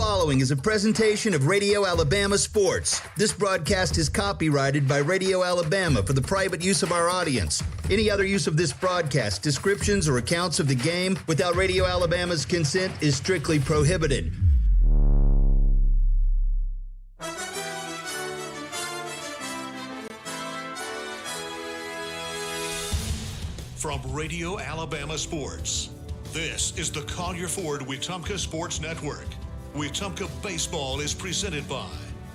following is a presentation of Radio Alabama Sports. This broadcast is copyrighted by Radio Alabama for the private use of our audience. Any other use of this broadcast, descriptions, or accounts of the game without Radio Alabama's consent is strictly prohibited. From Radio Alabama Sports, this is the Collier Ford Wetumpka Sports Network. Wetumpka Baseball is presented by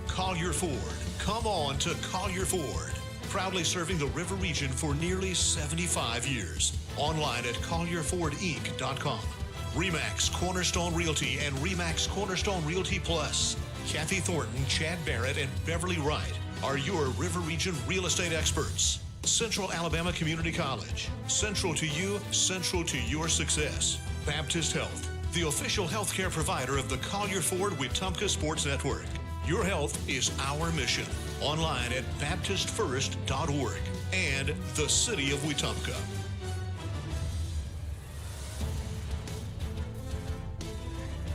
Collier Ford. Come on to Collier Ford. Proudly serving the River region for nearly 75 years. Online at collierfordinc.com. RE/MAX Cornerstone Realty and RE/MAX Cornerstone Realty Plus. Kathy Thornton, Chad Barrett, and Beverly Wright are your River region real estate experts. Central Alabama Community College. Central to you, central to your success. Baptist Health, the official healthcare provider of the Collier Ford Wetumpka Sports Network. Your health is our mission. Online at baptistfirst.org and the City of Wetumpka.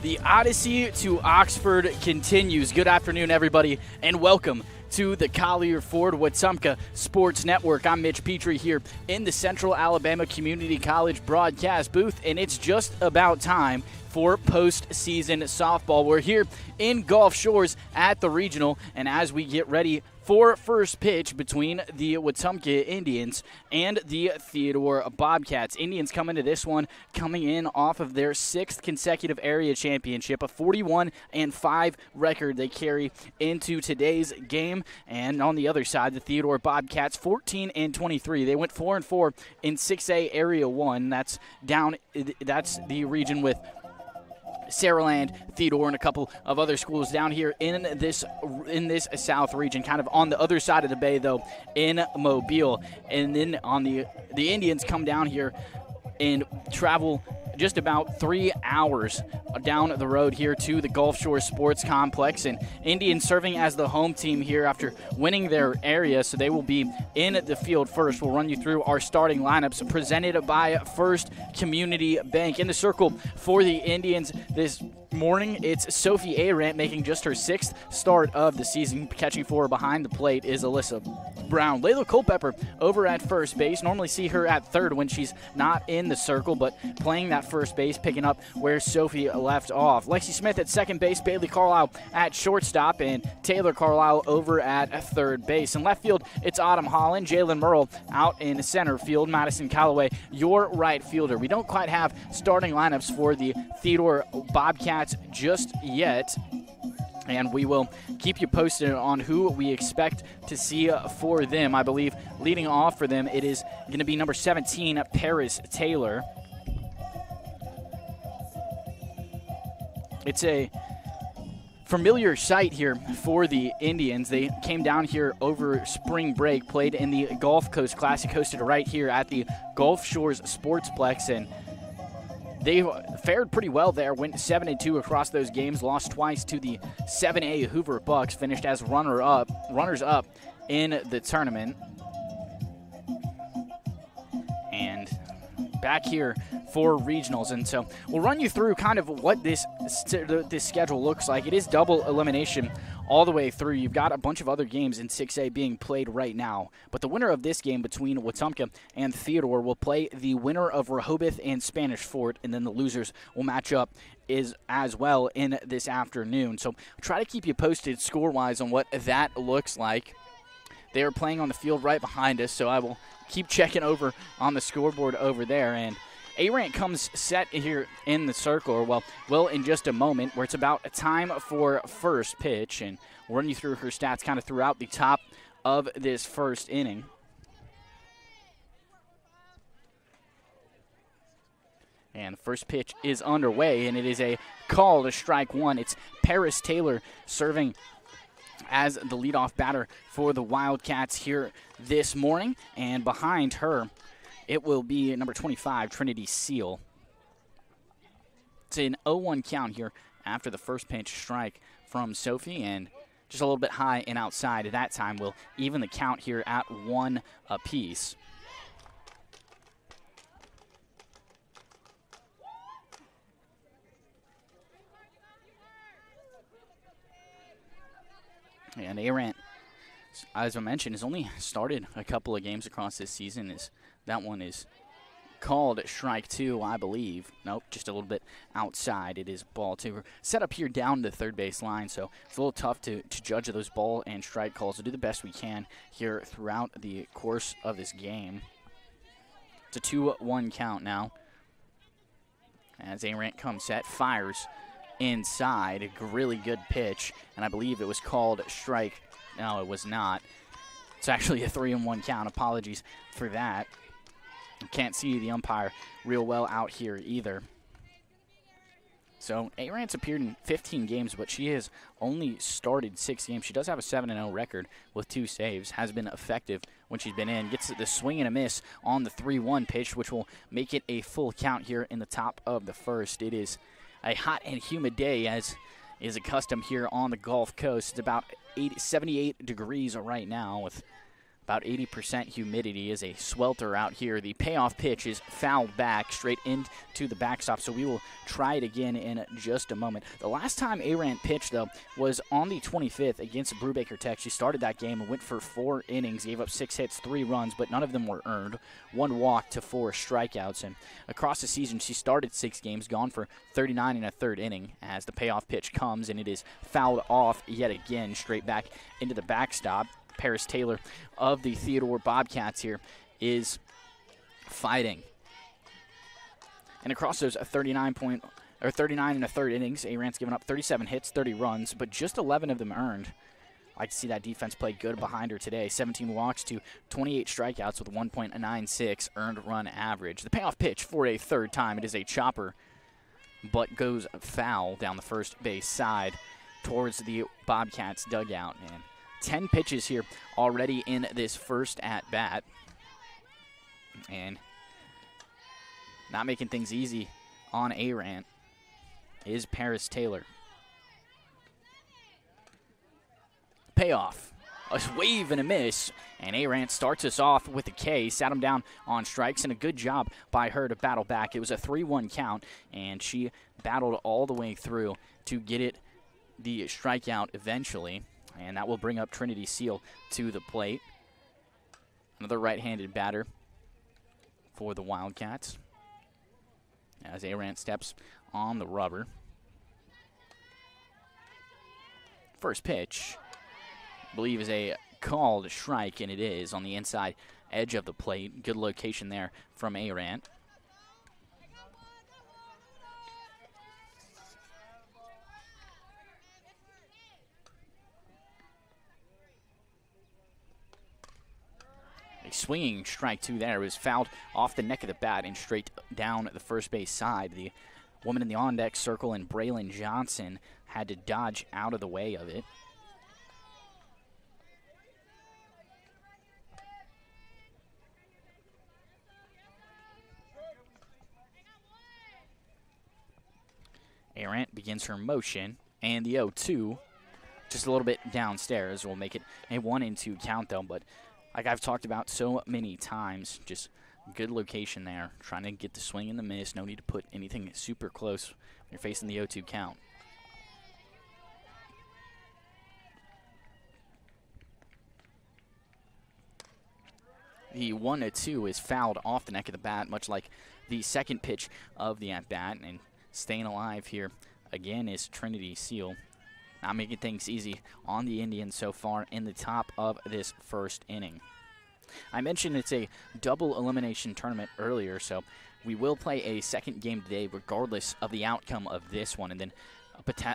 The Odyssey to Oxford continues. Good afternoon, everybody, and welcome to the Collier Ford Wetumpka Sports Network. I'm Mitch Petrie here in the Central Alabama Community College broadcast booth, and it's just about time for postseason softball. We're here in Gulf Shores at the regional, and as we get ready for first pitch between the Wetumpka Indians and the Theodore Bobcats. Indians come into this one coming in off of their 6th consecutive area championship, a 41-5 record they carry into today's game. And on the other side, the Theodore Bobcats 14-23. They went 4-4 in 6A Area 1. That's the region with Saraland, Theodore, and a couple of other schools down here in this South region, kind of on the other side of the bay, though, in Mobile. And then on the Indians come down here and travel just about 3 hours down the road here to the Gulf Shore Sports Complex. And Indians serving as the home team here after winning their area, so they will be in the field first. We'll run you through our starting lineups presented by First Community Bank. In the circle for the Indians this morning, it's Sophie Arendt making just her 6th start of the season. Catching for her behind the plate is Alyssa Brown. Layla Culpepper over at first base. Normally see her at third when she's not in the circle, but playing that first base, picking up where Sophie left off. Lexi Smith at second base, Bailey Carlisle at shortstop, and Taylor Carlisle over at third base. In left field, it's Autumn Holland, Jalen Merle out in center field, Madison Callaway, your right fielder. We don't quite have starting lineups for the Theodore Bobcats just yet, and we will keep you posted on who we expect to see for them. I believe leading off for them, it is going to be number 17, Paris Taylor. It's a familiar sight here for the Indians. They came down here over spring break, played in the Gulf Coast Classic, hosted right here at the Gulf Shores Sportsplex, and they fared pretty well there, went 7-2 across those games, lost twice to the 7A Hoover Bucks, finished as runners-up in the tournament. And back here for regionals, and so we'll run you through kind of what this schedule looks like. It is double elimination all the way through. You've got a bunch of other games in 6A being played right now, but the winner of this game between Wetumpka and Theodore will play the winner of Rehoboth and Spanish Fort, and then the losers will match up as well in this afternoon. So try to keep you posted score-wise on what that looks like. They are playing on the field right behind us, so I will keep checking over on the scoreboard over there. And Arendt comes set here in the circle, or well, in just a moment, where it's about a time for first pitch, and we'll run you through her stats kind of throughout the top of this first inning. And the first pitch is underway, and it is a call to strike one. It's Paris Taylor serving as the leadoff batter for the Wildcats here this morning, and behind her, it will be number 25, Trinity Seal. It's an 0-1 count here after the first pitch strike from Sophie, and just a little bit high and outside. At that time, will even the count here at 1 apiece. And Arant, as I mentioned, has only started a couple of games across this season. That one is called strike 2, I believe. Nope, just a little bit outside. It is ball 2. We're set up here down the third base line, so it's a little tough to judge those ball and strike calls. We'll do the best we can here throughout the course of this game. It's a 2-1 count now. As Arant comes set, fires inside. A really good pitch, and I believe it was called strike. No, it was not. It's actually a 3-1 count. Apologies for that. Can't see the umpire real well out here either. So Arant's appeared in 15 games, but she has only started 6 games. She does have a 7-0 record with 2 saves, has been effective when she's been in. Gets the swing and a miss on the 3-1 pitch, which will make it a full count here in the top of the first. It is a hot and humid day, as is accustomed here on the Gulf Coast. It's about 78 degrees right now with about 80% humidity. Is a swelter out here. The payoff pitch is fouled back straight into the backstop, so we will try it again in just a moment. The last time Arant pitched, though, was on the 25th against Brubaker Tech. She started that game and went for 4 innings, gave up 6 hits, 3 runs, but none of them were earned. 1 walk to 4 strikeouts, and across the season she started 6 games, gone for 39 1/3 inning as the payoff pitch comes, and it is fouled off yet again straight back into the backstop. Paris Taylor of the Theodore Bobcats here is fighting. And across those 39 1/3 innings, Arant's given up 37 hits, 30 runs, but just 11 of them earned. I like to see that defense play good behind her today. 17 walks to 28 strikeouts with 1.96 earned run average. The payoff pitch for a third time. It is a chopper, but goes foul down the first base side towards the Bobcats dugout. And 10 pitches here already in this first at-bat. And not making things easy on Arant is Paris Taylor. Payoff. A wave and a miss. And Arant starts us off with a K. Sat him down on strikes, and a good job by her to battle back. It was a 3-1 count, and she battled all the way through to get the strikeout eventually. And that will bring up Trinity Seal to the plate. Another right-handed batter for the Wildcats as Arant steps on the rubber. First pitch, I believe, is a called strike, and it is on the inside edge of the plate. Good location there from Arant. A swinging strike 2 there. It was fouled off the neck of the bat and straight down the first base side. The woman in the on-deck circle, and Braylon Johnson, had to dodge out of the way of it. Arant begins her motion, and the 0-2 just a little bit downstairs will make it a 1-2 count, though. But like I've talked about so many times, just good location there. Trying to get the swing and the miss. No need to put anything super close when you're facing the 0-2 count. The 1-2 is fouled off the neck of the bat, much like the second pitch of the at-bat. And staying alive here again is Trinity Seal. Not making things easy on the Indians so far in the top of this first inning. I mentioned it's a double elimination tournament earlier, so we will play a second game today regardless of the outcome of this one, and then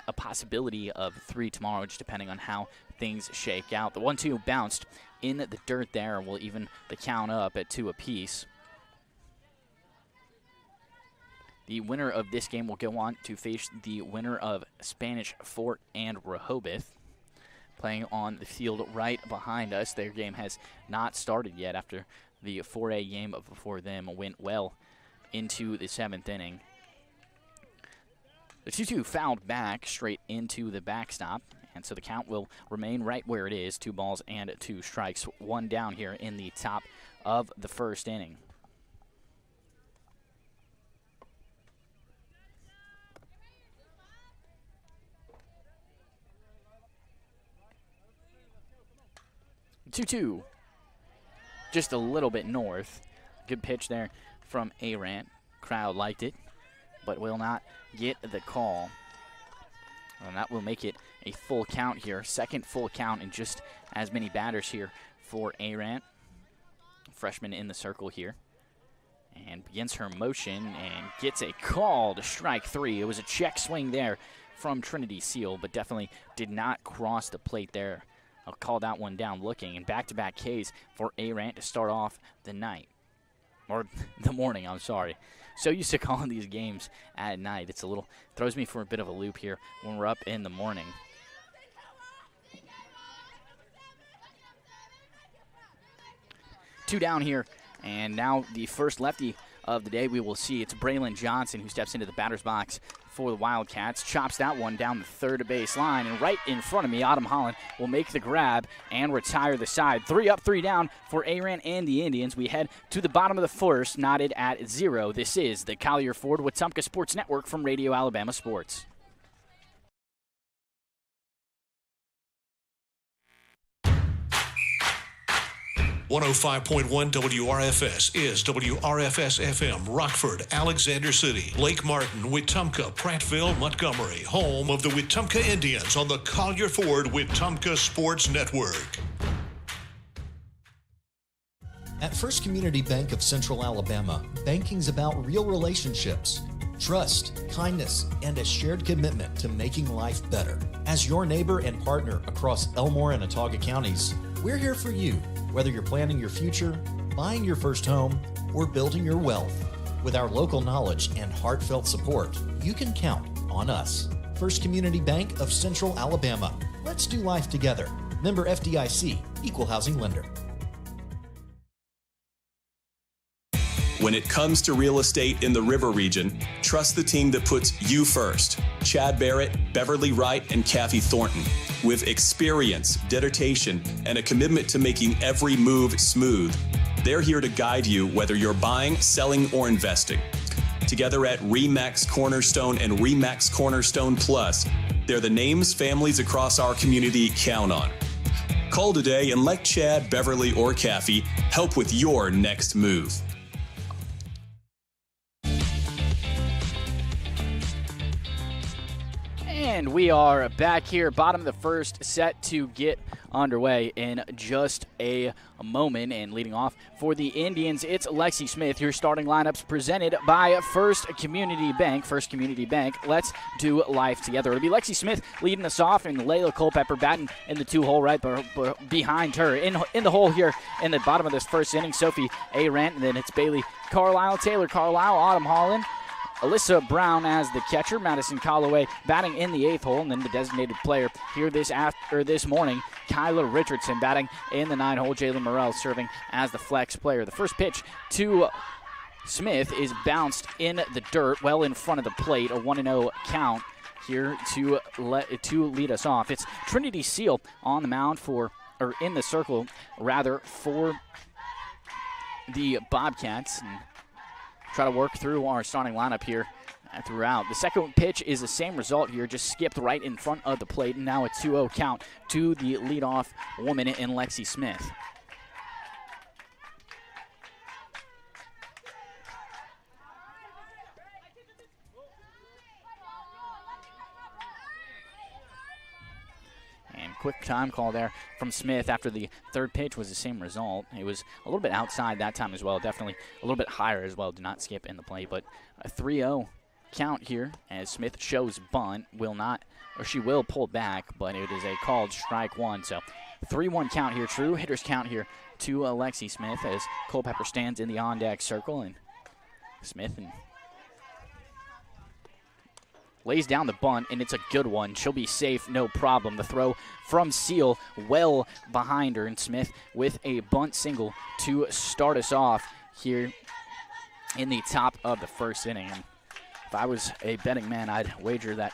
a possibility of 3 tomorrow, just depending on how things shake out. The 1-2 bounced in the dirt there, and will even the count up at 2 apiece. The winner of this game will go on to face the winner of Spanish Fort and Rehoboth, playing on the field right behind us. Their game has not started yet after the 4A game before them went well into the 7th inning. The 2-2 fouled back straight into the backstop, and so the count will remain right where it is, 2 balls and 2 strikes, 1 down here in the top of the first inning. 2-2. Just a little bit north. Good pitch there from Arant. Crowd liked it, but will not get the call. And that will make it a full count here. Second full count and just as many batters here for Arant. Freshman in the circle here. And begins her motion and gets a call to strike 3. It was a check swing there from Trinity Seal, but definitely did not cross the plate there. I'll call that one down looking. And back-to-back Ks for Arant to start off the night. Or the morning, I'm sorry. So used to calling these games at night. It's a little, throws me for a bit of a loop here when we're up in the morning. Two down here, and now the first lefty of the day we will see. It's Braylon Johnson who steps into the batter's box for the Wildcats. Chops that one down the third base line, and right in front of me, Autumn Holland will make the grab and retire the side. 3 up, 3 down for Arant and the Indians. We head to the bottom of the first, knotted at 0. This is the Collier Ford Wetumpka Sports Network from Radio Alabama Sports. .105.1 WRFS is WRFS-FM, Rockford, Alexander City, Lake Martin, Wetumpka, Prattville, Montgomery, home of the Wetumpka Indians on the Collier Ford Wetumpka Sports Network. At First Community Bank of Central Alabama, banking's about real relationships, trust, kindness, and a shared commitment to making life better. As your neighbor and partner across Elmore and Autauga counties, we're here for you, whether you're planning your future, buying your first home, or building your wealth. With our local knowledge and heartfelt support, you can count on us. First Community Bank of Central Alabama. Let's do life together. Member FDIC, Equal Housing Lender. When it comes to real estate in the River region, trust the team that puts you first. Chad Barrett, Beverly Wright, and Kathy Thornton. With experience, dedication, and a commitment to making every move smooth, they're here to guide you whether you're buying, selling, or investing. Together at RE/MAX Cornerstone and RE/MAX Cornerstone Plus, they're the names families across our community count on. Call today and let Chad, Beverly, or Kathy help with your next move. And we are back here, bottom of the first, set to get underway in just a moment. And leading off for the Indians, it's Lexi Smith. Your starting lineups presented by First Community Bank. First Community Bank, let's do life together. It'll be Lexi Smith leading us off, and Layla Culpepper batting in the 2-hole right behind her. In the hole here in the bottom of this first inning, Sophie Arant, and then it's Bailey Carlisle, Taylor Carlisle, Autumn Holland, Alyssa Brown as the catcher, Madison Calloway batting in the 8th hole, and then the designated player here this morning, Kyla Richardson batting in the 9th hole, Jaylen Morrell serving as the flex player. The first pitch to Smith is bounced in the dirt, well in front of the plate, a 1-0 count here to lead us off. It's Trinity Seal on the mound in the circle for the Bobcats. And try to work through our starting lineup here throughout. The second pitch is the same result here, just skipped right in front of the plate, and now a 2-0 count to the leadoff woman in Lexi Smith. And quick time call there from Smith after the third pitch was the same result. It was a little bit outside that time as well, definitely a little bit higher as well. Did not skip in the play, but a 3-0 count here as Smith shows bunt. She will pull back, but it is a called strike one. So 3-1 count here, true hitters count here to Lexi Smith as Culpepper stands in the on-deck circle, and Smith lays down the bunt, and it's a good one. She'll be safe, no problem. The throw from Seal well behind her, and Smith with a bunt single to start us off here in the top of the first inning. And if I was a betting man, I'd wager that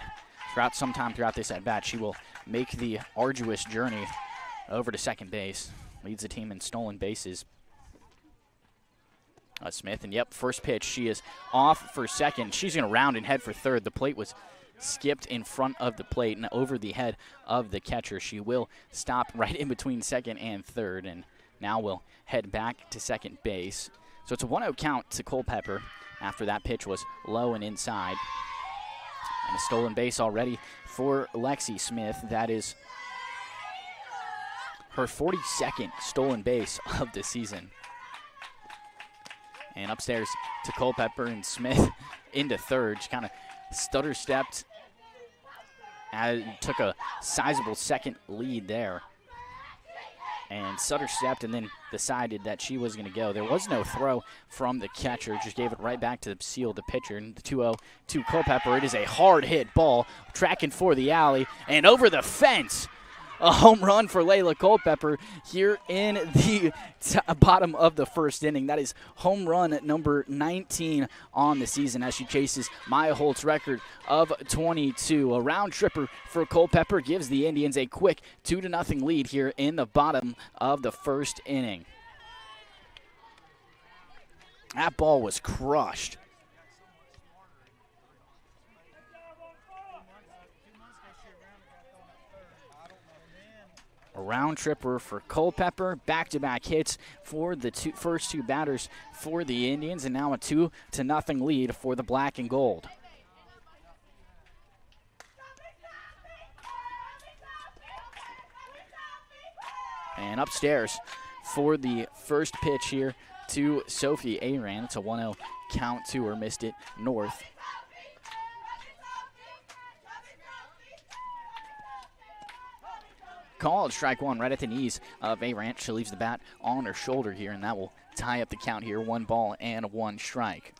sometime throughout this at-bat, she will make the arduous journey over to second base. Leads the team in stolen bases. Smith, and yep, first pitch, she is off for second. She's going to round and head for third. The plate was skipped in front of the plate and over the head of the catcher. She will stop right in between second and third, and now will head back to second base. So it's a 1-0 count to Culpepper after that pitch was low and inside. And a stolen base already for Lexi Smith. That is her 42nd stolen base of the season. And upstairs to Culpepper, and Smith into third. She kind of stutter-stepped, took a sizable second lead there. And stutter-stepped and then decided that she was going to go. There was no throw from the catcher. Just gave it right back to Seal, the pitcher. And the 2-0 to Culpepper. It is a hard-hit ball, tracking for the alley, and over the fence. A home run for Layla Culpepper here in the bottom of the first inning. That is home run number 19 on the season as she chases Maya Holt's record of 22. A round tripper for Culpepper gives the Indians a quick 2-0 lead here in the bottom of the first inning. That ball was crushed. A round tripper for Culpepper, back-to-back hits for the first two batters for the Indians, and now a 2-0 lead for the black and gold. And upstairs for the first pitch here to Sophie Aran. It's a 1-0 count to her, missed it north. Called strike one right at the knees of Arant. She leaves the bat on her shoulder here, and that will tie up the count here. 1 ball and 1 strike.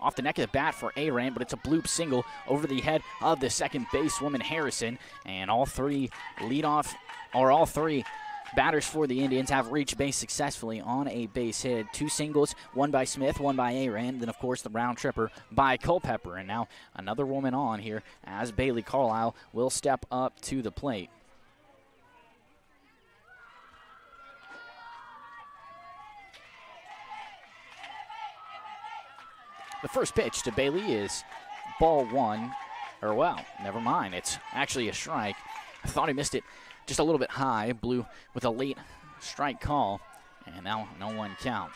Off the neck of the bat for Arant, but it's a bloop single over the head of the second basewoman Harrison, and all three batters for the Indians have reached base successfully on a base hit. 2 singles, one by Smith, one by Aran, then of course the round tripper by Culpepper. And now another woman on here as Bailey Carlisle will step up to the plate. The first pitch to Bailey is ball 1, or well, never mind, it's actually a strike. I thought he missed it just a little bit high, blew with a late strike call, and now no 1 count.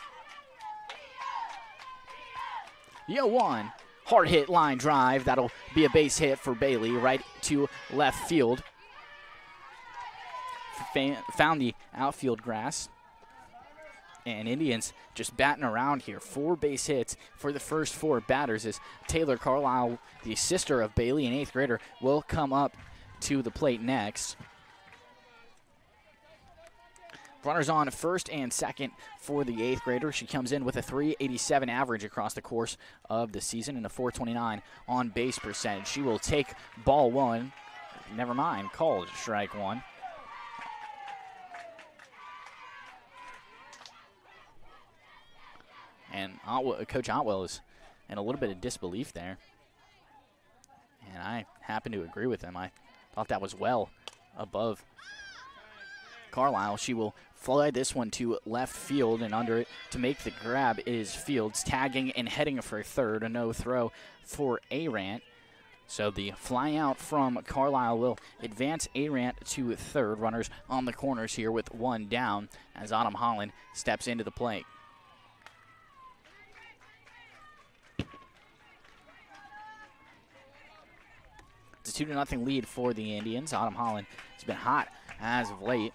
The 0-1, hard hit line drive. That'll be a base hit for Bailey right to left field. Found the outfield grass. And Indians just batting around here. 4 base hits for the first 4 batters as Taylor Carlisle, the sister of Bailey, an 8th grader, will come up to the plate next. Runners on first and second for the 8th grader. She comes in with a .387 average across the course of the season and a .429 on base percentage. She will take ball 1. Never mind, called strike 1. And Coach Otwell is in a little bit of disbelief there. And I happen to agree with him. I thought that was well above Carlisle. She will fly this one to left field, and under it to make the grab is Fields, tagging and heading for third. A no throw for Arant. So the fly out from Carlisle will advance Arant to third. Runners on the corners here with 1 down as Autumn Holland steps into the plate. It's a 2-0 lead for the Indians. Autumn Holland has been hot as of late.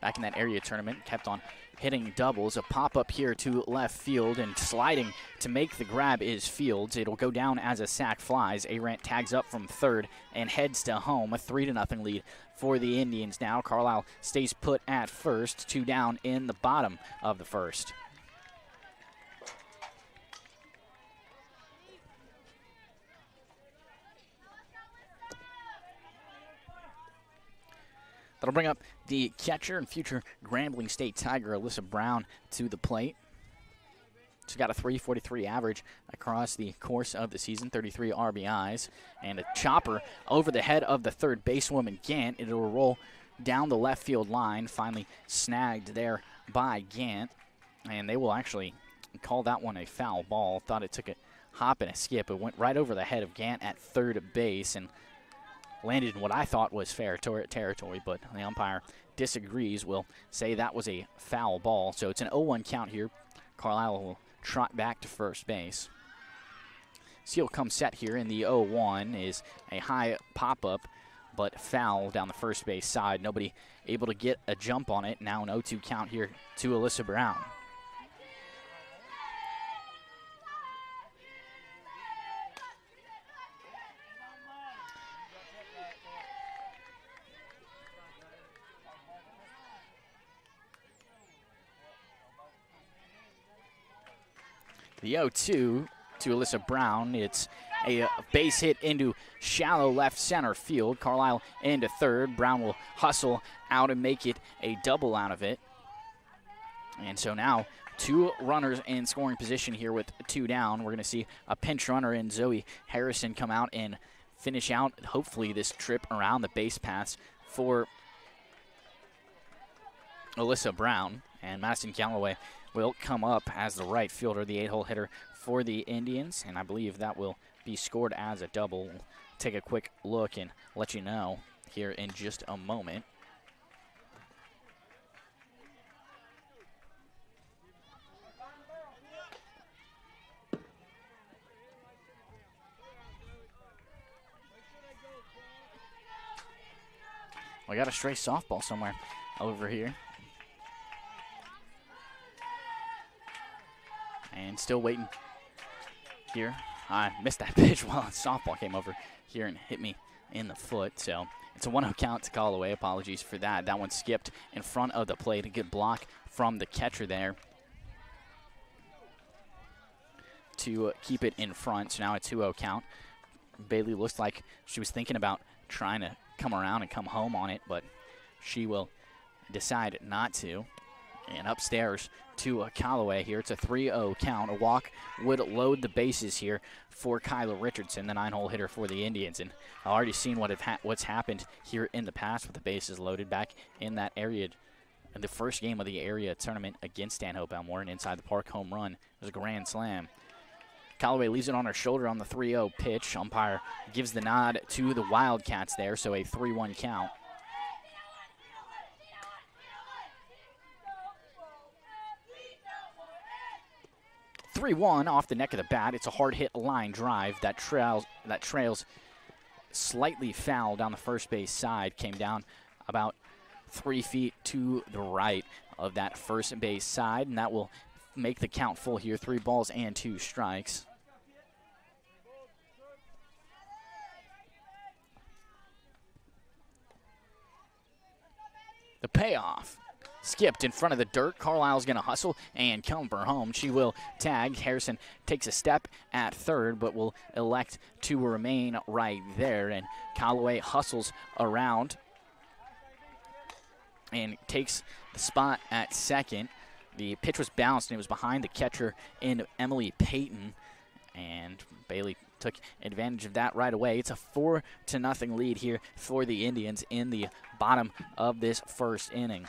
Back in that area tournament, kept on hitting doubles. A pop-up here to left field, and sliding to make the grab is Fields. It'll go down as a sac flies. Arant tags up from third and heads to home. A 3-0 lead for the Indians now. Carlisle stays put at first. 2 down in the bottom of the first. That'll bring up the catcher and future Grambling State Tiger, Alyssa Brown, to the plate. She's got a .343 average across the course of the season, 33 RBIs, and a chopper over the head of the third basewoman, Gant. It'll roll down the left field line, finally snagged there by Gant. And they will actually call that one a foul ball. Thought it took a hop and a skip. It went right over the head of Gant at third base and landed in what I thought was fair territory, but the umpire disagrees. Will say that was a foul ball. So it's an 0-1 count here. Carlisle will trot back to first base. Seal comes set here in the 0-1 is a high pop-up, but foul down the first base side. Nobody able to get a jump on it. Now an 0-2 count here to Alyssa Brown. The 0-2 to Alyssa Brown. It's a base hit into shallow left center field. Carlisle into third. Brown will hustle out and make it a double out of it. And so now 2 runners in scoring position here with 2 down. We're going to see a pinch runner in Zoe Harrison come out and finish out, hopefully, this trip around the base paths for Alyssa Brown. And Madison Galloway will come up as the right fielder, the 8-hole hitter for the Indians, and I believe that will be scored as a double. We'll take a quick look and let you know here in just a moment. We got a stray softball somewhere over here. And still waiting here. I missed that pitch while the softball came over here and hit me in the foot. So it's a 1-0 count to call away. Apologies for that. That one skipped in front of the plate. A good block from the catcher there to keep it in front. So now a 2-0 count. Bailey looks like she was thinking about trying to come around and come home on it, but she will decide not to. And upstairs to Callaway here. It's a 3-0 count. A walk would load the bases here for Kyla Richardson, the 9-hole hitter for the Indians. And I've already seen what's happened here in the past with the bases loaded back in that area. In the first game of the area tournament against Stanhope Elmore, and inside the park home run. It was a grand slam. Callaway leaves it on her shoulder on the 3-0 pitch. Umpire gives the nod to the Wildcats there, so a 3-1 count. 3-1 off the neck of the bat. It's a hard hit line drive that trails slightly foul down the first base side. Came down about 3 feet to the right of that first base side, and that will make the count full here. 3 balls and 2 strikes. The payoff. Skipped in front of the dirt. Carlisle's going to hustle and come for home. She will tag. Harrison takes a step at third, but will elect to remain right there. And Callaway hustles around and takes the spot at second. The pitch was bounced, and it was behind the catcher in Emily Payton. And Bailey took advantage of that right away. It's a 4-0 lead here for the Indians in the bottom of this first inning.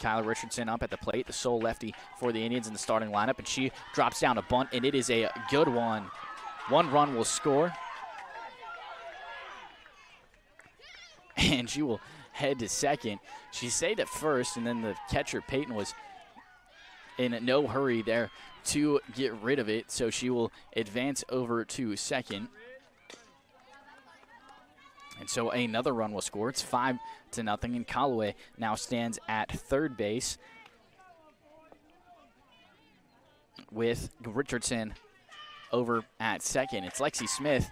Kyla Richardson up at the plate, the sole lefty for the Indians in the starting lineup, and she drops down a bunt, and it is a good one. 1 run will score, and she will head to second. She stayed at first, and then the catcher, Peyton, was in no hurry there to get rid of it, so she will advance over to second. And so another run will score. It's 5-0, and Callaway now stands at third base with Richardson over at second. It's Lexi Smith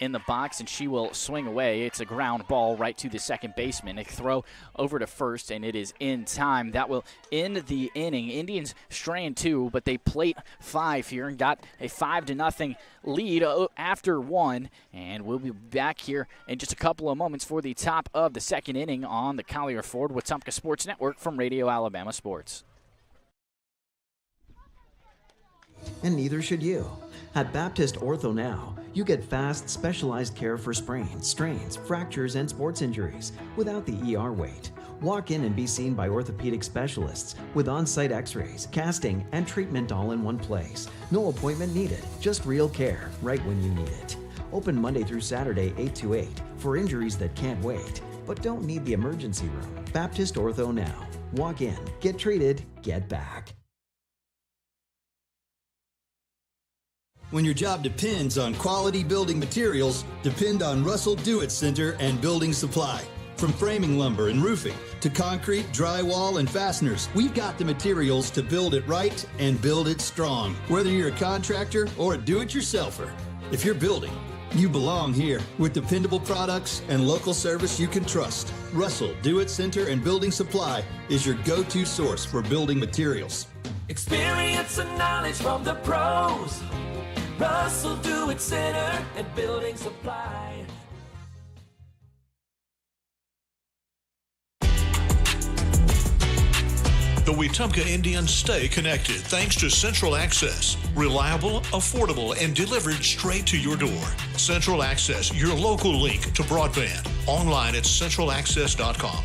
in the box, and she will swing away. It's a ground ball right to the second baseman. A throw over to first, and it is in time. That will end the inning. Indians straying 2, but they plate 5 here and got a 5-0 lead after 1. And we'll be back here in just a couple of moments for the top of the second inning on the Collier Ford Wetumpka Sports Network from Radio Alabama Sports. And neither should you. At Baptist Ortho Now, you get fast, specialized care for sprains, strains, fractures, and sports injuries without the ER wait. Walk in and be seen by orthopedic specialists with on-site x-rays, casting, and treatment all in one place. No appointment needed, just real care right when you need it. Open Monday through Saturday 8 to 8 for injuries that can't wait, but don't need the emergency room. Baptist Ortho now. Walk in, get treated, get back. When your job depends on quality building materials, depend on Russell Do-It Center and Building Supply. From framing lumber and roofing to concrete, drywall, and fasteners, we've got the materials to build it right and build it strong. Whether you're a contractor or a do-it-yourselfer, if you're building, you belong here with dependable products and local service you can trust. Russell Do-It Center and Building Supply is your go-to source for building materials. Experience and knowledge from the pros. Russell Do-It Center and Building Supply. The Wetumpka Indians stay connected thanks to Central Access. Reliable, affordable, and delivered straight to your door. Central Access, your local link to broadband. Online at centralaccess.com.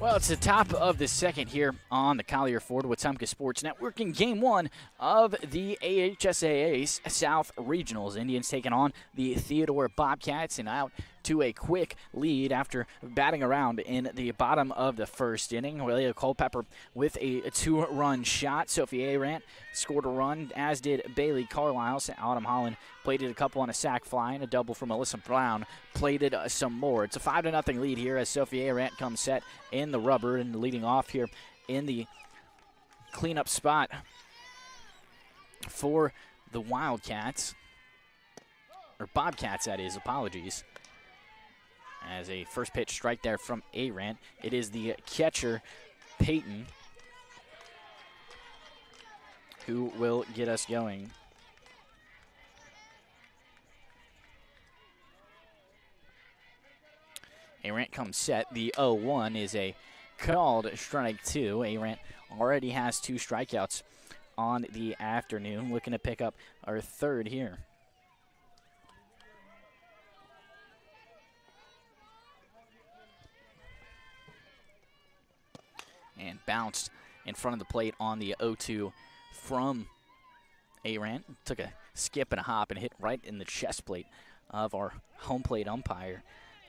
Well, it's the top of the second here on the Collier Ford Wetumpka Sports Network in Game 1 of the AHSAA South Regionals. Indians taking on the Theodore Bobcats and out to a quick lead after batting around in the bottom of the first inning. Willia Culpepper with a 2-run shot. Sophie Arant scored a run, as did Bailey Carlisle. Autumn Holland plated a couple on a sac fly, and a double from Melissa Brown plated some more. It's a 5-0 lead here as Sophie Arant comes set in the rubber and leading off here in the cleanup spot for the Wildcats. Or Bobcats, that is, apologies. As a first pitch strike there from Arant. It is the catcher, Peyton, who will get us going. Arant comes set. The 0-1 is a called strike 2. Arant already has 2 strikeouts on the afternoon. Looking to pick up our third here. And bounced in front of the plate on the 0-2 from Arant. Took a skip and a hop and hit right in the chest plate of our home plate umpire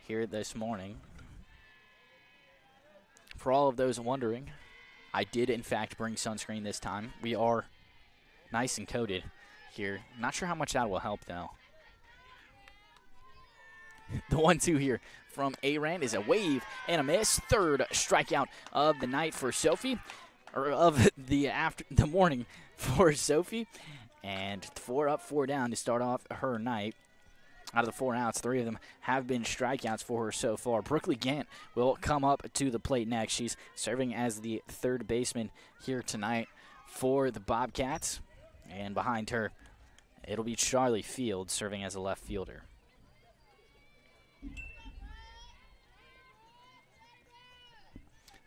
here this morning. For all of those wondering, I did in fact bring sunscreen this time. We are nice and coated here. Not sure how much that will help though. The 1-2 here from Arant is a wave and a miss. Third strikeout of the night for Sophie, or of the morning for Sophie. And 4 up, 4 down to start off her night. Out of the 4 outs, 3 of them have been strikeouts for her so far. Brooklyn Gant will come up to the plate next. She's serving as the third baseman here tonight for the Bobcats. And behind her, it'll be Charlie Field serving as a left fielder.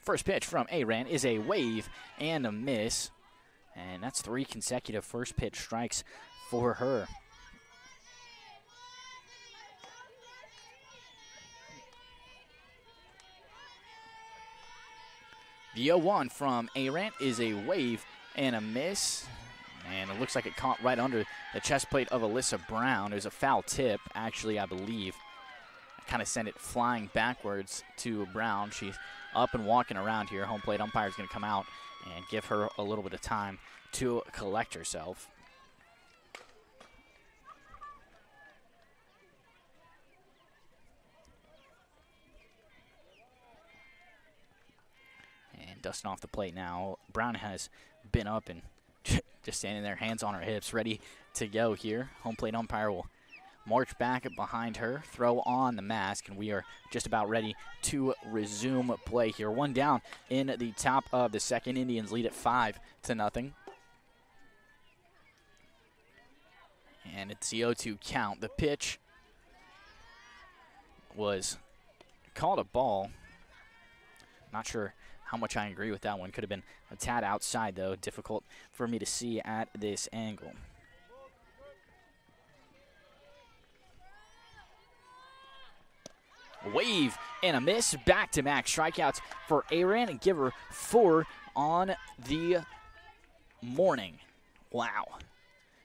First pitch from Arant is a wave and a miss. And that's 3 consecutive first pitch strikes for her. The 0-1 from Arant is a wave and a miss. And it looks like it caught right under the chest plate of Alyssa Brown. It was a foul tip, actually, I believe. Kind of sent it flying backwards to Brown. She's up and walking around here. Home plate umpire is going to come out and give her a little bit of time to collect herself. And dusting off the plate now. Brown has been up and just standing there, hands on her hips, ready to go here. Home plate umpire will march back behind her, throw on the mask, and we are just about ready to resume play here. 1 down in the top of the second. Indians lead at 5-0. And it's the 0-2 count. The pitch was called a ball. Not sure how much I agree with that one. Could have been a tad outside, though. Difficult for me to see at this angle. wave and a miss. Back-to-back strikeouts for Aaron and give her 4 on the morning. Wow.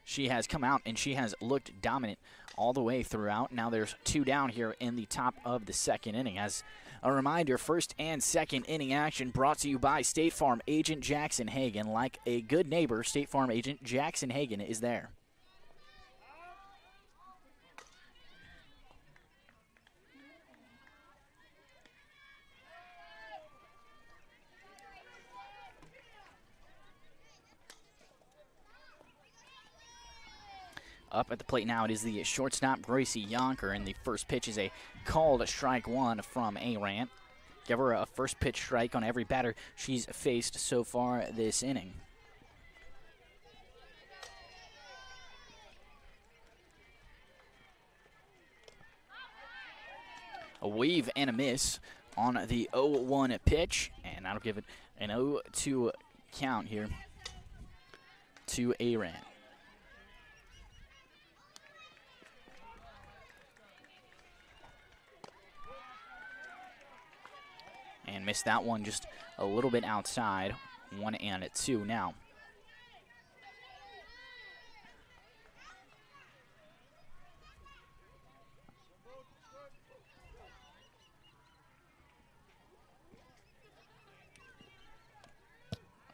She has come out and she has looked dominant all the way throughout. Now there's 2 down here in the top of the second inning. As a reminder, first and second inning action brought to you by State Farm agent Jackson Hagan. Like a good neighbor, State Farm agent Jackson Hagan is there. Up at the plate now, it is the shortstop, Gracie Yonker, and the first pitch is a called strike 1 from Arant. Give her a first pitch strike on every batter she's faced so far this inning. A wave and a miss on the 0-1 pitch, and that'll give it an 0-2 count here to Arant. And missed that one just a little bit outside. 1-2 now.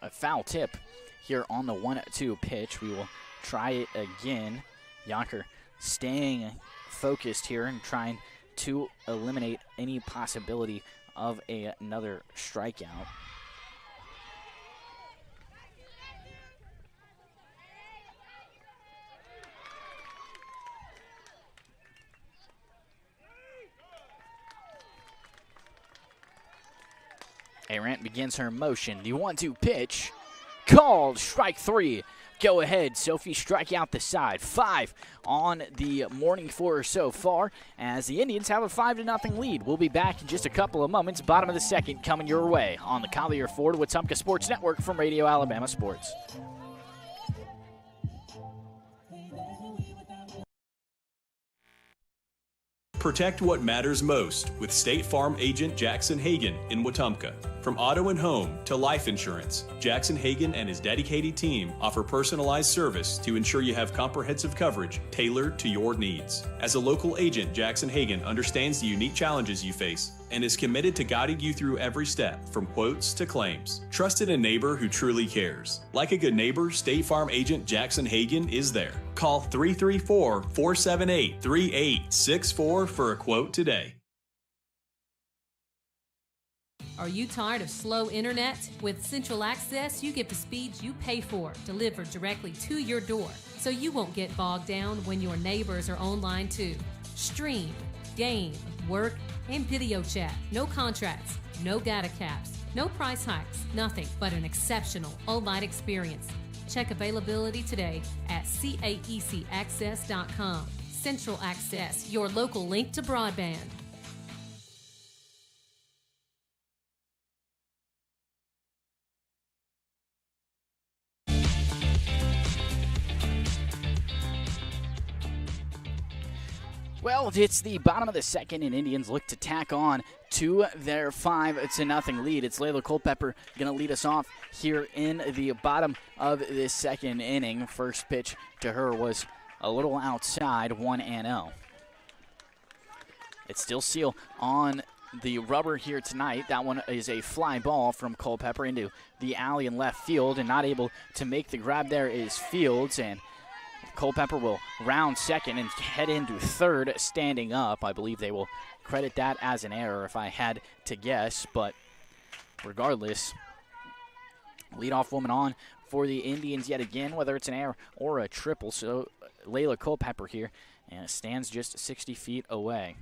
A foul tip here on the 1-2 pitch. We will try it again. Yonker staying focused here and trying to eliminate any possibility of another strikeout. Arant begins her motion. The 1-2 pitch called strike 3. Go ahead, Sophie, strike out the side. 5 on the morning for her so far as the Indians have a 5-0 lead. We'll be back in just a couple of moments. Bottom of the second coming your way on the Collier Ford Wetumpka Sports Network from Radio Alabama Sports. Protect what matters most with State Farm agent Jackson Hagan in Wetumpka. From auto and home to life insurance, Jackson Hagan and his dedicated team offer personalized service to ensure you have comprehensive coverage tailored to your needs. As a local agent, Jackson Hagan understands the unique challenges you face and is committed to guiding you through every step, from quotes to claims. Trust in a neighbor who truly cares. Like a good neighbor, State Farm agent Jackson Hagan is there. Call 334-478-3864 for a quote today. Are you tired of slow internet? With Central Access, you get the speeds you pay for, delivered directly to your door, so you won't get bogged down when your neighbors are online too. Stream, game, work, and video chat. No contracts, no data caps, no price hikes, nothing but an exceptional all-night experience. Check availability today at caecaccess.com. Central Access, your local link to broadband. Well, it's the bottom of the second, and Indians look to tack on to their 5-0 lead. It's Layla Culpepper going to lead us off here in the bottom of this second inning. First pitch to her was a little outside, 1-0. It's still Seal on the rubber here tonight. That one is a fly ball from Culpepper into the alley in left field, and not able to make the grab there is Fields, and Culpepper will round second and head into third standing up. I believe they will credit that as an error if I had to guess, but regardless, leadoff woman on for the Indians yet again, whether it's an error or a triple. So Layla Culpepper here, and stands just 60 feet away.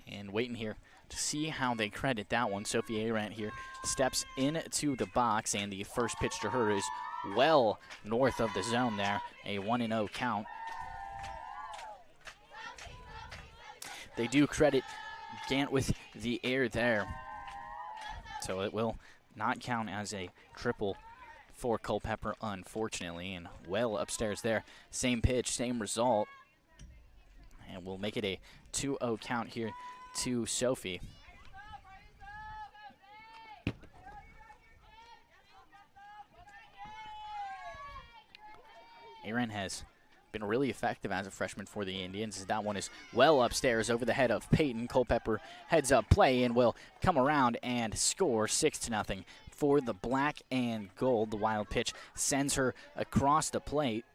And waiting here to see how they credit that one. Sophie Arant here steps into the box, and the first pitch to her is well north of the zone there, a 1-0 count. They do credit Gant with the air there, so it will not count as a triple for Culpeper, unfortunately, and well upstairs there. Same pitch, same result. And we'll make it a 2-0 count here to Sophie. Aaron has been really effective as a freshman for the Indians. That one is well upstairs over the head of Peyton. Culpeper heads up play and will come around and score 6-0 for the black and gold. The wild pitch sends her across the plate.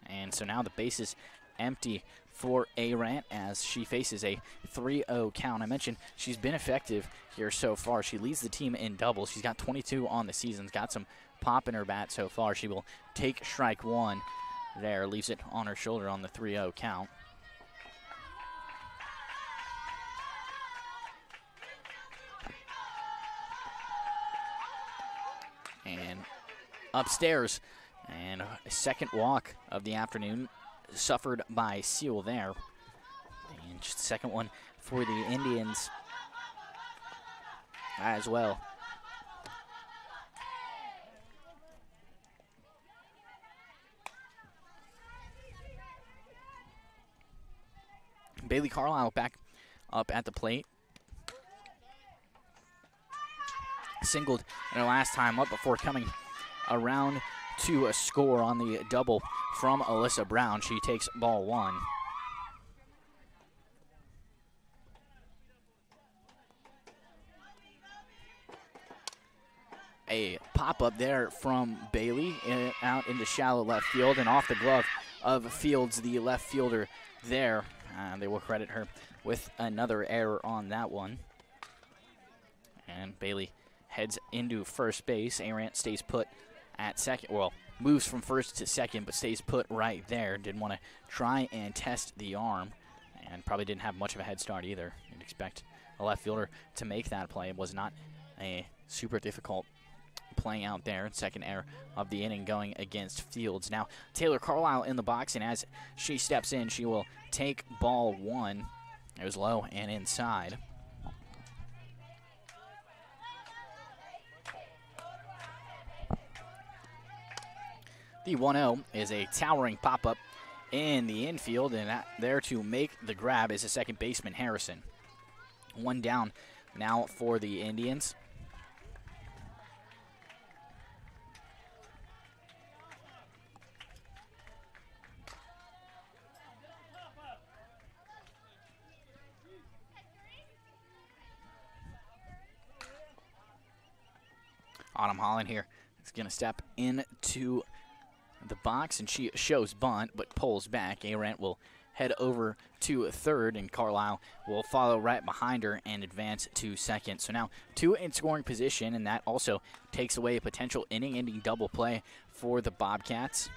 And so now the base is empty for Arant as she faces a 3-0 count. I mentioned she's been effective here so far. She leads the team in doubles. She's got 22 on the season, got some pop in her bat so far. She will take strike one there, leaves it on her shoulder on the 3-0 count. And upstairs, and a second walk of the afternoon suffered by Seal there. And just the second one for the Indians as well. Bailey Carlisle back up at the plate. Singled in her last time up before coming around to a score on the double from Alyssa Brown. She takes ball one. A pop-up there from Bailey out into shallow left field and off the glove of Fields, the left fielder there. They will credit her with another error on that one. And Bailey heads into first base. Arant stays put at second. Well, moves from first to second, but stays put right there. Didn't want to try and test the arm, and probably didn't have much of a head start either. You'd expect a left fielder to make that play. It was not a super difficult playing out there. Second error of the inning going against Fields. Now Taylor Carlisle in the box, and as she steps in, she will take ball one. It was low and inside. The 1-0 is a towering pop-up in the infield, and there to make the grab is a second baseman, Harrison. One down now for the Indians. Autumn Holland here is going to step into the box, and she shows bunt but pulls back. Arant will head over to third, and Carlisle will follow right behind her and advance to second. So now two in scoring position, and that also takes away a potential inning-ending double play for the Bobcats.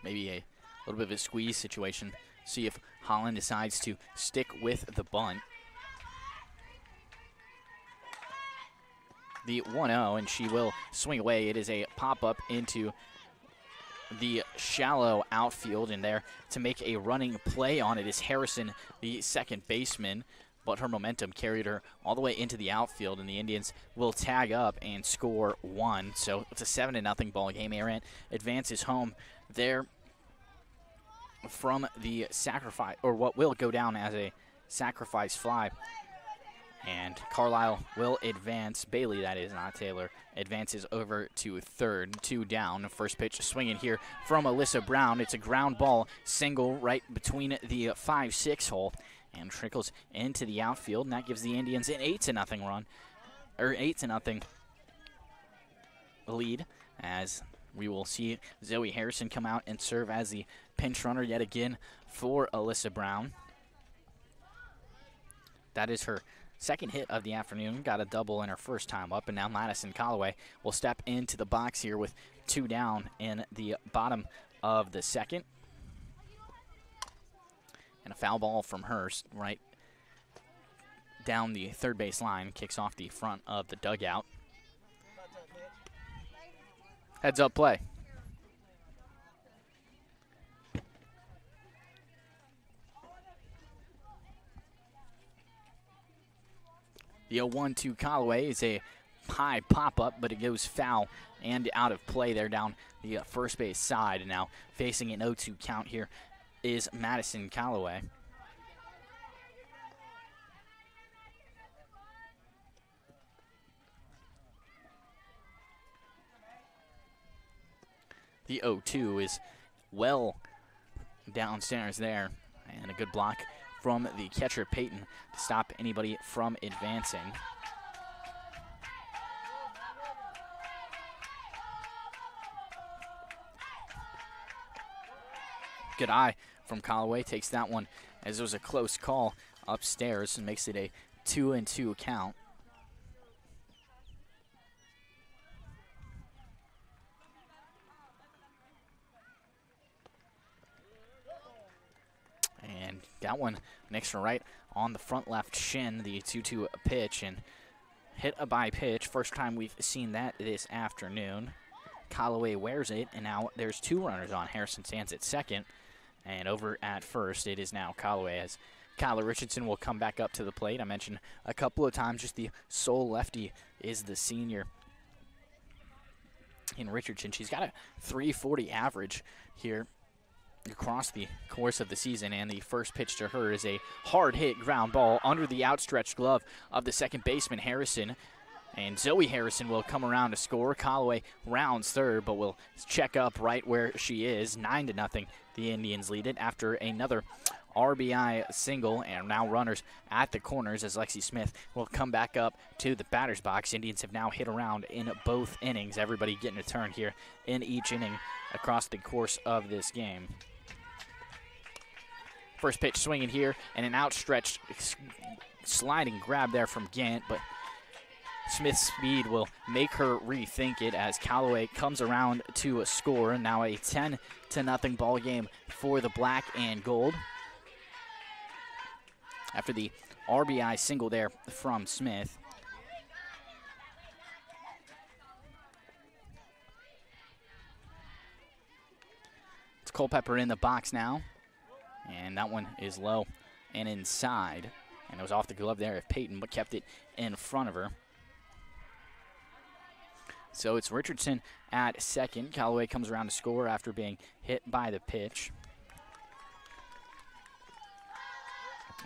Maybe a little bit of a squeeze situation. See if Holland decides to stick with the bunt. The 1-0, and she will swing away. It is a pop-up into the shallow outfield, and there to make a running play on it is Harrison, the second baseman, but her momentum carried her all the way into the outfield, and the Indians will tag up and score one. So it's a 7-0 ball game. Arant advances home there from the sacrifice, or what will go down as a sacrifice fly. And Carlisle will advance. Bailey, that is, not Taylor, advances over to third. Two down. First pitch swinging here from Alyssa Brown. It's a ground ball single right between the 5-6 hole and trickles into the outfield. And that gives the Indians an 8-0 run, or 8-0 lead, as we will see Zoe Harrison come out and serve as the pinch runner yet again for Alyssa Brown. That is her second hit of the afternoon. Got a double in her first time up, and now Madison Callaway will step into the box here with two down in the bottom of the second. And a foul ball from her right down the third base line, kicks off the front of the dugout. Heads up play. The 0-1 to Callaway is a high pop-up, but it goes foul and out of play there down the first base side. And now facing an 0-2 count here is Madison Callaway. The 0-2 is well downstairs there, and a good block from the catcher Peyton to stop anybody from advancing. Good eye from Callaway, takes that one as it was a close call upstairs and makes it a 2-2 count. And that one next to right on the front left shin, the 2-2 pitch, and hit a by pitch. First time we've seen that this afternoon. Callaway wears it, and now there's 2 runners on. Harrison stands at second, and over at first it is now Callaway as Kyler Richardson will come back up to the plate. I mentioned a couple of times just the sole lefty is the senior in Richardson. She's got a 340 average here across the course of the season, and the first pitch to her is a hard hit ground ball under the outstretched glove of the second baseman Harrison, and Zoe Harrison will come around to score. Callaway rounds third, but will check up right where she is. 9-0, the Indians lead it after another RBI single, and now runners at the corners as Lexi Smith will come back up to the batter's box. Indians have now hit around in both innings, everybody getting a turn here in each inning across the course of this game. First pitch swinging here, and an outstretched sliding grab there from Gant, but Smith's speed will make her rethink it as Callaway comes around to a score. Now a 10-0 ball game for the black and gold after the RBI single there from Smith. It's Culpepper in the box now. And that one is low and inside. And it was off the glove there of Peyton, but kept it in front of her. So it's Richardson at second. Callaway comes around to score after being hit by the pitch.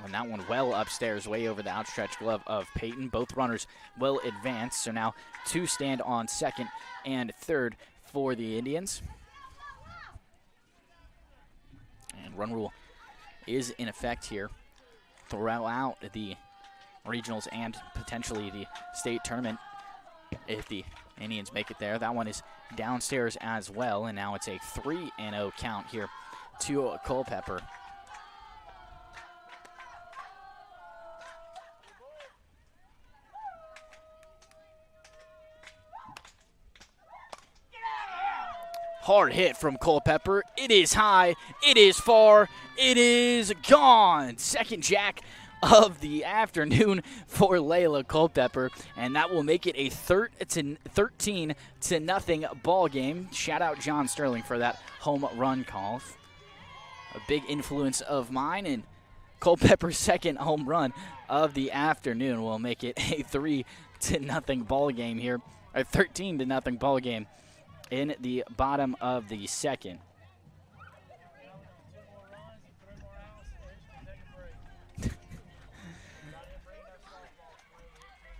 And that one well upstairs, way over the outstretched glove of Peyton. Both runners will advance. So now 2 stand on second and third for the Indians. And run rule is in effect here throughout the regionals and potentially the state tournament if the Indians make it there. That one is downstairs as well, and now it's a 3-0 count here to Culpepper. Hard hit from Culpepper. It is high. It is far. It is gone. Second jack of the afternoon for Layla Culpepper, and that will make it a 13-0 ball game. Shout out John Sterling for that home run call. A big influence of mine, and Culpepper's second home run of the afternoon will make it a 3-0 ball game here, a 13-0 ball game in the bottom of the second.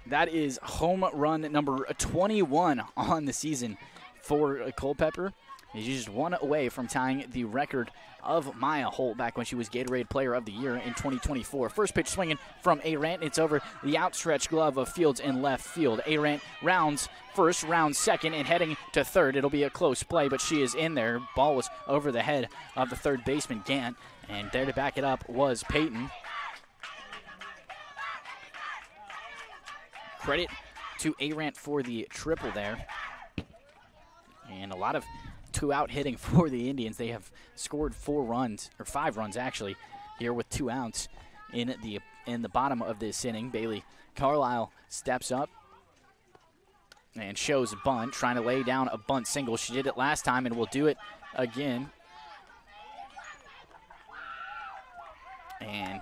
That is home run number 21 on the season for Culpepper. He's just one away from tying the record of Maya Holt back when she was Gatorade Player of the Year in 2024. First pitch swinging from Arant. It's over the outstretched glove of Fields in left field. Arant rounds first, rounds second, and heading to third. It'll be a close play, but she is in there. Ball was over the head of the third baseman, Gant, and there to back it up was Peyton. Credit to Arant for the triple there. And a lot of two-out hitting for the Indians. They have scored 5 runs actually, here with 2 outs in the bottom of this inning. Bailey Carlisle steps up and shows a bunt, trying to lay down a bunt single. She did it last time and will do it again. And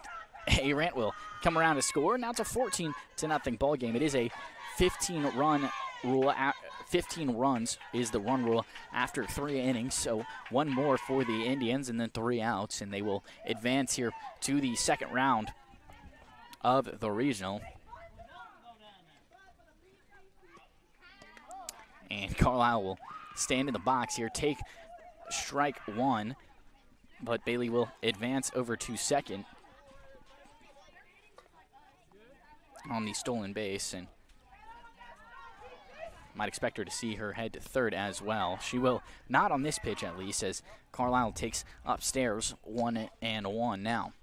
AHSAA will come around to score. Now it's a 14-0 ball game. It is a 15-run rule. 15 runs is the run rule after 3 innings, so 1 more for the Indians and then 3 outs, and they will advance here to the second round of the regional. And Carlisle will stand in the box here, take strike 1, but Bailey will advance over to second on the stolen base, and might expect her to see her head to third as well. She will not on this pitch, at least, as Carlisle takes upstairs 1-1 now.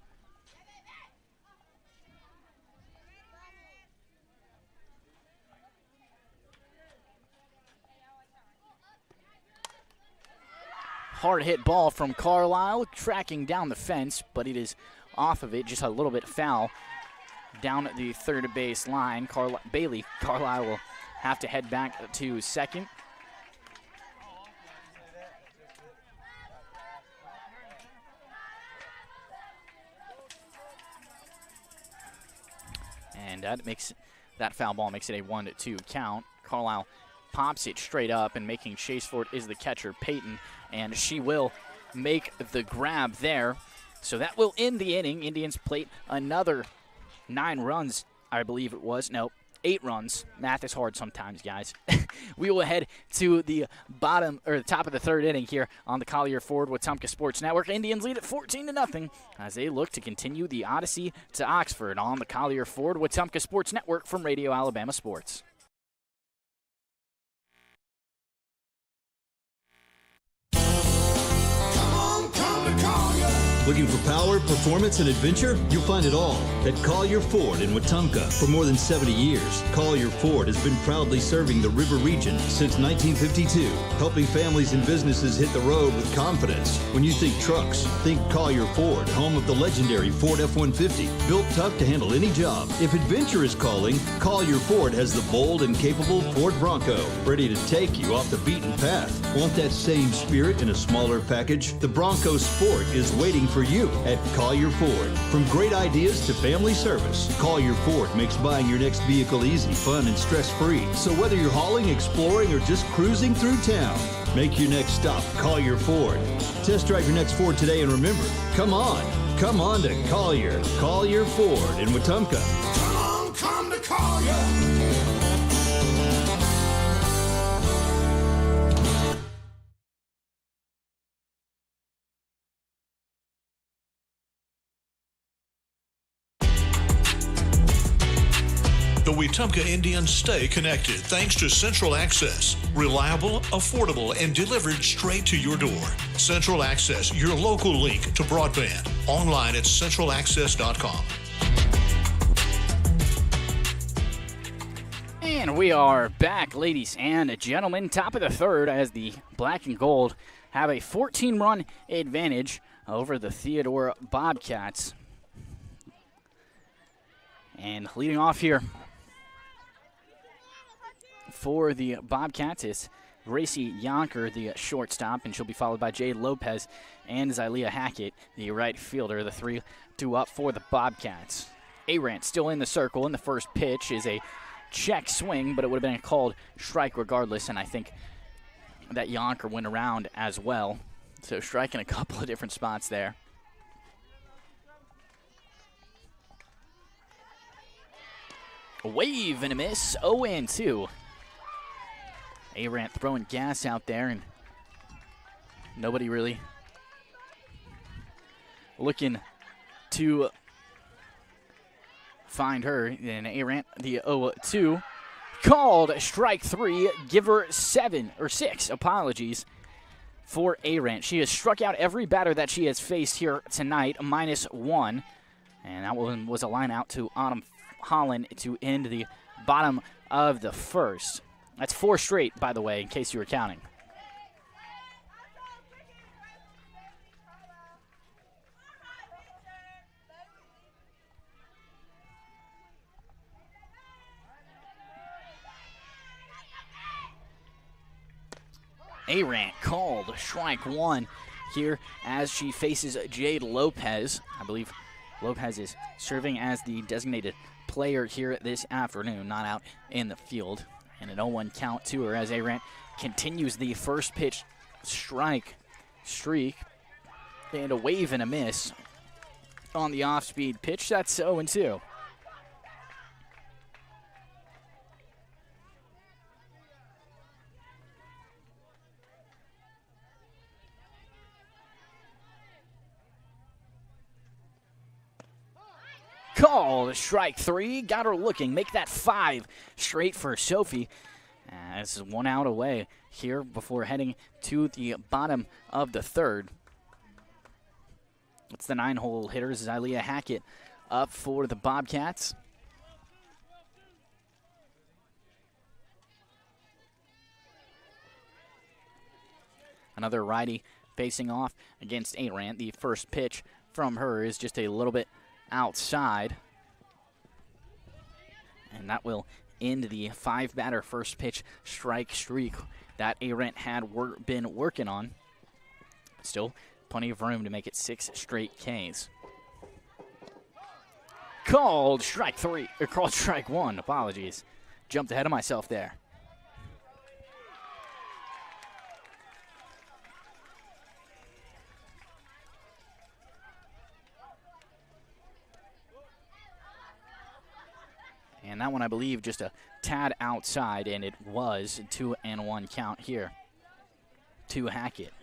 Hard hit ball from Carlisle, tracking down the fence, but it is off of it, just a little bit foul down the third base line. Carlisle will have to head back to second. And that foul ball makes it a 1-2 count. Carlisle pops it straight up, and making chase for it is the catcher, Peyton, and she will make the grab there. So that will end the inning. Indians plate another 9 runs, I believe it was. No, 8 runs. Math is hard sometimes, guys. We will head to the top of the third inning here on the Collier Ford Wetumpka Sports Network. Indians lead at 14-0 as they look to continue the odyssey to Oxford on the Collier Ford Wetumpka Sports Network from Radio Alabama Sports. Looking for power, performance, and adventure? You'll find it all at Collier Ford in Wetumpka. For more than 70 years, Collier Ford has been proudly serving the River region since 1952, helping families and businesses hit the road with confidence. When you think trucks, think Collier Ford, home of the legendary Ford F-150, built tough to handle any job. If adventure is calling, Collier Ford has the bold and capable Ford Bronco, ready to take you off the beaten path. Want that same spirit in a smaller package? The Bronco Sport is waiting for you at Collier Ford. From great ideas to family service, Collier Ford makes buying your next vehicle easy, fun, and stress-free. So whether you're hauling, exploring, or just cruising through town, make your next stop Collier Ford. Test drive your next Ford today, and remember, come on to Collier Ford in Wetumpka. Come to Collier. The Wetumpka Indians stay connected thanks to Central Access. Reliable, affordable, and delivered straight to your door. Central Access, your local link to broadband. Online at centralaccess.com. And we are back, ladies and gentlemen. Top of the third as the Black and Gold have a 14-run advantage over the Theodore Bobcats. And leading off here for the Bobcats is Gracie Yonker, the shortstop, and she'll be followed by Jade Lopez and Zylea Hackett, the right fielder. The 3-2 up for the Bobcats. Arant still in the circle, and the first pitch is a check swing, but it would have been a called strike regardless, and I think that Yonker went around as well. So striking a couple of different spots there. A wave and a miss, 0-2. Arant throwing gas out there, and nobody really looking to find her. And Arant, the 0-2, called strike 3. Give her 6 apologies for Arant. She has struck out every batter that she has faced here tonight, -1. And that one was a line out to Autumn Holland to end the bottom of the first. That's 4 straight, by the way, in case you were counting. Arant called strike 1 here as she faces Jade Lopez. I believe Lopez is serving as the designated player here this afternoon, not out in the field. And an 0-1 count to her as Arendt continues the first pitch strike streak. And a wave and a miss on the off-speed pitch. That's 0-2. Call, strike 3, got her looking. Make that 5 straight for Sophie. This is 1 out away here before heading to the bottom of the 3rd. It's the 9-hole hitter, Zylia Hackett, up for the Bobcats. Another righty facing off against Arendt. The first pitch from her is just a little bit outside. And that will end the 5-batter first pitch strike streak that Arendt had been working on. Still plenty of room to make it 6 straight Ks. Called strike 3, or called strike 1, apologies. Jumped ahead of myself there. And that one, I believe, just a tad outside, and it was 2-1 count here to Hackett.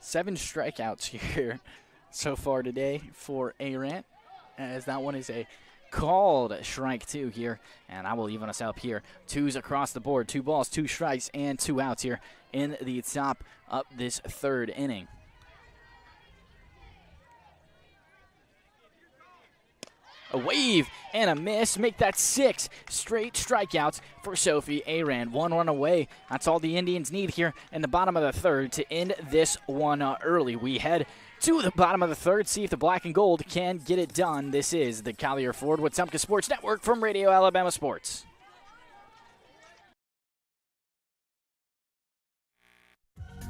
Seven strikeouts here so far today for Arendt, as that one is a called strike 2 here, and I will even us up here. 2s across the board, 2 balls, 2 strikes, and 2 outs here in the top of this 3rd inning. A wave and a miss. Make that 6 straight strikeouts for Sophie Arendt. 1 run away. That's all the Indians need here in the bottom of the 3rd to end this one early. We head to the bottom of the 3rd, see if the black and gold can get it done. This is the Collier Ford Wetumpka Sports Network from Radio Alabama Sports.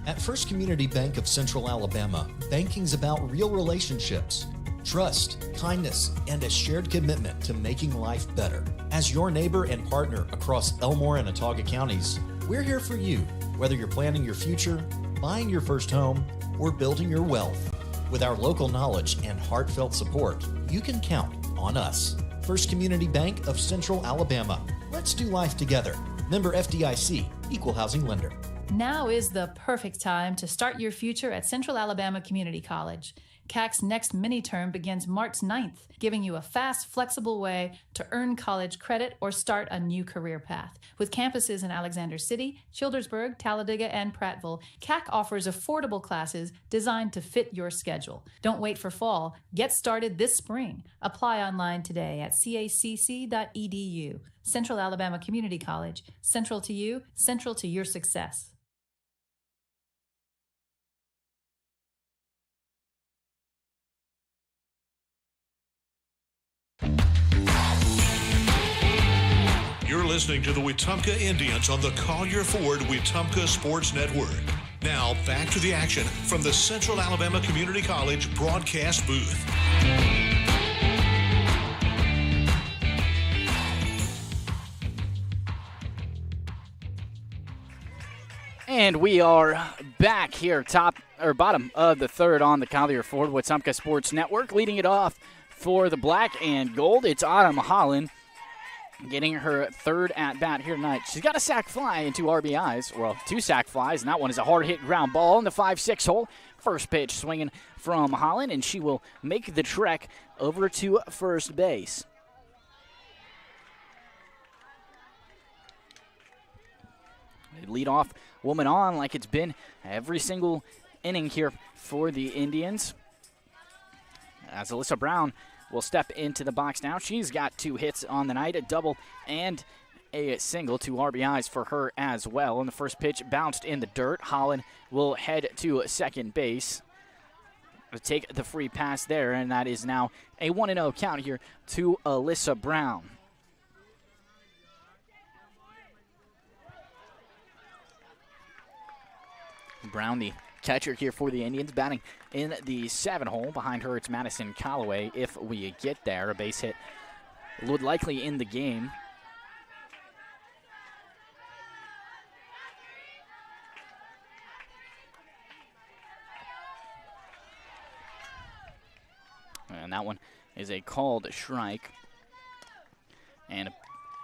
At First Community Bank of Central Alabama, banking's about real relationships, trust, kindness, and a shared commitment to making life better. As your neighbor and partner across Elmore and Autauga counties, we're here for you, whether you're planning your future, buying your first home, or building your wealth. With our local knowledge and heartfelt support, you can count on us. First Community Bank of Central Alabama. Let's do life together. Member FDIC, Equal Housing Lender. Now is the perfect time to start your future at Central Alabama Community College. CAC's next mini-term begins March 9th, giving you a fast, flexible way to earn college credit or start a new career path. With campuses in Alexander City, Childersburg, Talladega, and Prattville, CAC offers affordable classes designed to fit your schedule. Don't wait for fall. Get started this spring. Apply online today at cacc.edu. Central Alabama Community College. Central to you, central to your success. You're listening to the Wetumpka Indians on the Collier Ford Wetumpka Sports Network. Now, back to the action from the Central Alabama Community College broadcast booth. And we are back here, bottom of the 3rd on the Collier Ford Wetumpka Sports Network. Leading it off for the black and gold, it's Autumn Holland, getting her 3rd at-bat here tonight. She's got a sac fly and 2 RBIs. Well, 2 sac flies, and that one is a hard-hit ground ball in the 5-6 hole. First pitch swinging from Holland, and she will make the trek over to first base. They lead off woman on like it's been every single inning here for the Indians. As Alyssa Brown will step into the box now. She's got 2 hits on the night, a double and a single, 2 RBIs for her as well. And the first pitch bounced in the dirt. Holland will head to second base. Take the free pass there, and that is now a 1-0 count here to Alyssa Brown. Brown, the catcher here for the Indians, batting in the 7 hole. Behind her, it's Madison Callaway. If we get there, a base hit would likely end the game. And that one is a called strike. And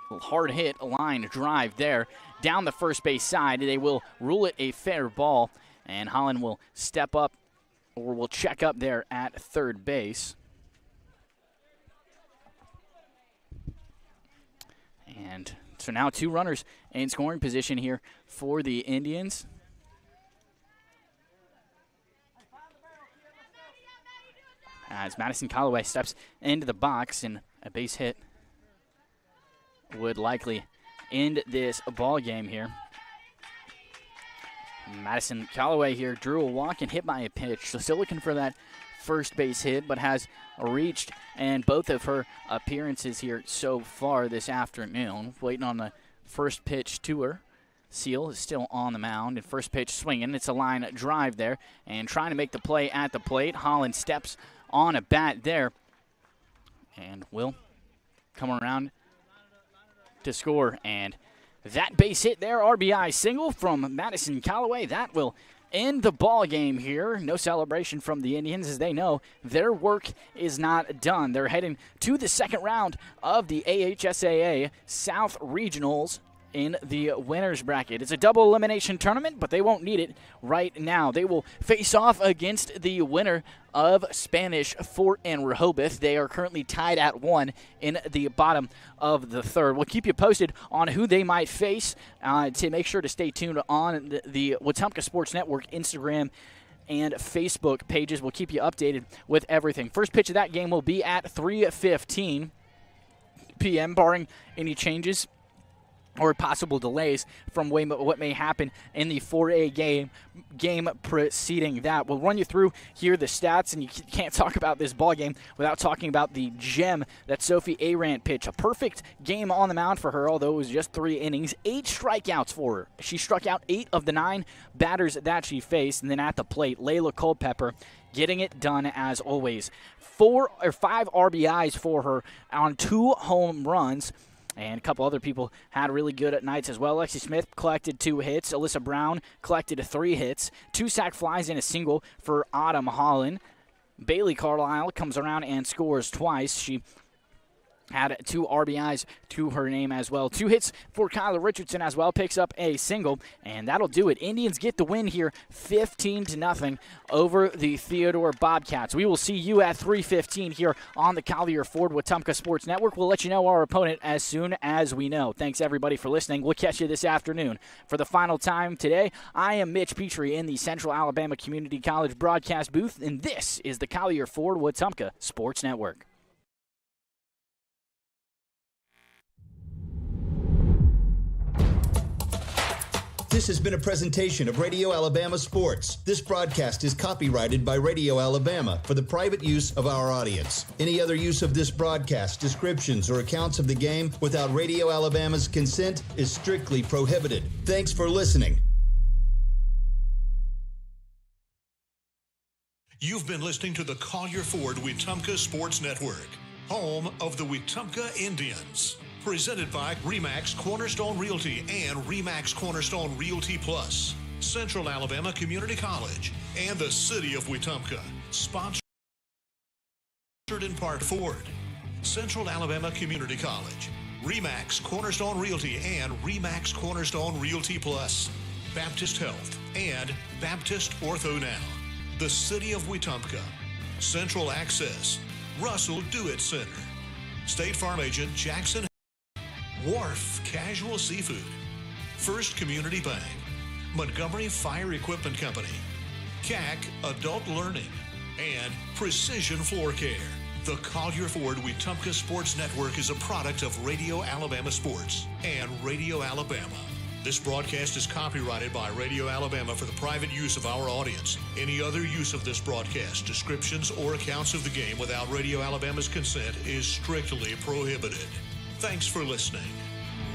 a hard hit, a line drive there down the first base side. They will rule it a fair ball, and Holland will step up, or will check up there at third base. And so now 2 runners in scoring position here for the Indians. As Madison Callaway steps into the box, and a base hit would likely end this ball game here. Madison Callaway here drew a walk and hit by a pitch, so still looking for that first base hit, but has reached, and both of her appearances here so far this afternoon, waiting on the first pitch to her. Seal is still on the mound, and first pitch swinging. It's a line drive there, and trying to make the play at the plate. Holland steps on a bat there, and will come around to score. And that base hit there, RBI single from Madison Callaway. That will end the ball game here. No celebration from the Indians, as they know their work is not done. They're heading to the second round of the AHSAA South Regionals in the winners bracket. It's a double elimination tournament, but they won't need it right now. They will face off against the winner of Spanish Fort and Rehoboth. They are currently tied at 1 in the bottom of the third. We'll keep you posted on who they might face. To make sure to stay tuned on the Wetumpka Sports Network Instagram and Facebook pages. We'll keep you updated with everything. First pitch of that game will be at 3:15 p.m., barring any changes or possible delays from what may happen in the 4A game preceding that. We'll run you through here the stats, and you can't talk about this ball game without talking about the gem that Sophie Arant pitched. A perfect game on the mound for her, although it was just 3 innings. 8 strikeouts for her. She struck out 8 of the 9 batters that she faced, and then at the plate, Layla Culpepper getting it done as always. 5 RBIs for her on 2 home runs. And a couple other people had really good at nights as well. Lexi Smith collected 2 hits. Alyssa Brown collected 3 hits. 2 sac flies and a single for Autumn Holland. Bailey Carlisle comes around and scores twice. She had 2 RBIs to her name as well. 2 hits for Kyla Richardson as well. Picks up a single, and that'll do it. Indians get the win here, 15-0 over the Theodore Bobcats. We will see you at 3:15 here on the Collier Ford Wetumpka Sports Network. We'll let you know our opponent as soon as we know. Thanks, everybody, for listening. We'll catch you this afternoon. For the final time today, I am Mitch Petrie in the Central Alabama Community College broadcast booth, and this is the Collier Ford Wetumpka Sports Network. This has been a presentation of Radio Alabama Sports. This broadcast is copyrighted by Radio Alabama for the private use of our audience. Any other use of this broadcast, descriptions, or accounts of the game without Radio Alabama's consent is strictly prohibited. Thanks for listening. You've been listening to the Collier Ford Wetumpka Sports Network, home of the Wetumpka Indians. Presented by RE/MAX Cornerstone Realty and RE/MAX Cornerstone Realty Plus, Central Alabama Community College, and the City of Wetumpka. Sponsored in part Ford, Central Alabama Community College, RE/MAX Cornerstone Realty and RE/MAX Cornerstone Realty Plus, Baptist Health, and Baptist Ortho Now, the City of Wetumpka, Central Access, Russell Do-It Center, State Farm Agent Jackson, Wharf Casual Seafood, First Community Bank, Montgomery Fire Equipment Company, CAC Adult Learning, and Precision Floor Care. The Collier Ford Wetumpka Sports Network is a product of Radio Alabama Sports and Radio Alabama. This broadcast is copyrighted by Radio Alabama for the private use of our audience. Any other use of this broadcast, descriptions, or accounts of the game without Radio Alabama's consent is strictly prohibited. Thanks for listening.